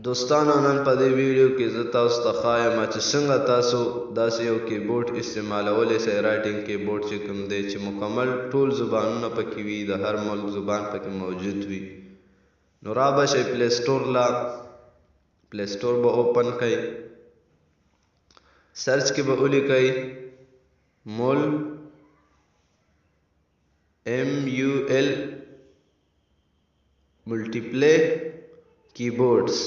دوستانو نن په دې ویډیو کې زه تاسو ته ښایم چې څنګه تاسو داسې یو کیبورډ استعمالولی شئ رایټینګ کیبورډ چې کوم دی چې مکمل ټول زبانونه پکې وي د هر ملک زبان پکې موجود وي. نو را به شئ پلی سټور له پلی سټور به اوپن کئ، سرچ کې به ولیکئ مول MUL ملټیپلی کیبورډز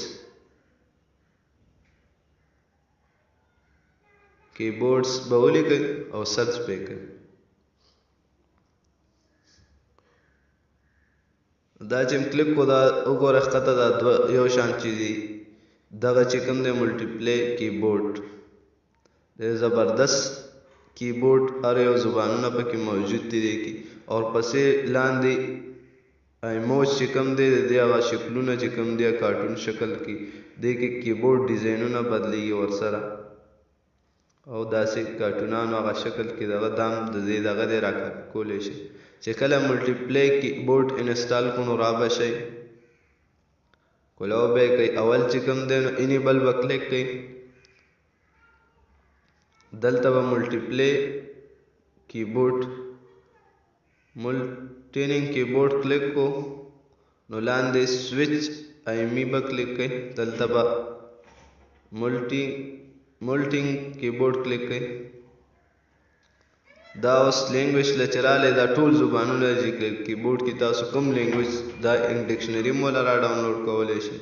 به ولیکئ او سرچ پې کړئ. دا چې کلیک کو دا وګوره ښکته دا یو شان چې دي دغه چې کوم دی ملټیپلی کیبورډ دی زبردست کیبورډ هر یو زبانونه پکې موجود دي کې او پسې لاندې ایموج چې کوم دی د دې هغه شکلونه چې کوم دی کارټون شکل کې دې کې کیبورډ ډیزاینونه بدلیږي ورسره او داسې کارټونانو هغه شکل کې دغه دام د دې دغه دی راکاپي کولی شي. چې کله ملټیپلی کیبورډ انسټال کړو نو را به شئ کولو به یې کوئ اول چې کوم دی نو انیبل به کلیک کوئ، دلته به ملټیپلی کیبورډ ملټینګ کیبورډ کلیک کو نو لاندې سویچ ایمی به کلیک کوئ، دلته به ملټینګ کیبورډ کلیک کوئ. دا اوس لینګویج له چې رالی دا ټول زبانونه چې کیبورډ کې تاسو کوم لینګویج دا ډکشنري مو له را ډاونلوډ کولی شئ.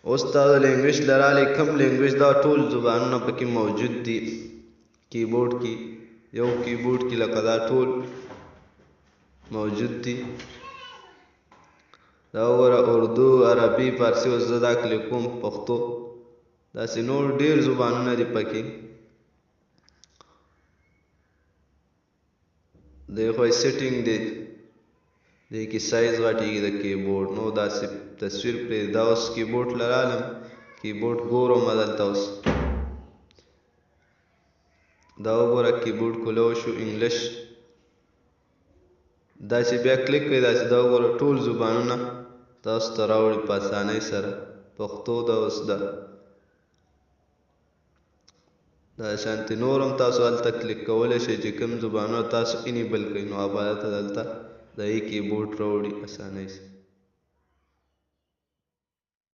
اوس تاسو لینګویج له رالی کوم لینګویج دا ټول زبانونه پکې موجود دي کیبورډ کې یو کیبورډ کې لکه دا ټول موجود دي. دا وګوره اردو عربي فارسي اوس زه دا کلیک کوم پښتو داسې نور ډېر زبانونه دي پکې. دی خو سیټینګ دی دې کې سایز غټېږي د کیبورډ نو داسې تصویر پرې دا اوس کیبورډ له رالم کیبورډ ګورم دلته اوس دا وګوره کیبورډ کولو شو انګلیش داسې بیا کلیک کړئ داسې دا وګوره ټول زبانونه تاسو ته راوړي په اسانۍ سره. پښتو دا اوس ده دا شانتې نور هم تاسو هلته کلیک کولی شئ چې کوم زبانونه تاسو انیبل کړئ نو هغه به دلته د کیبورډ راوړي اسانۍ سره.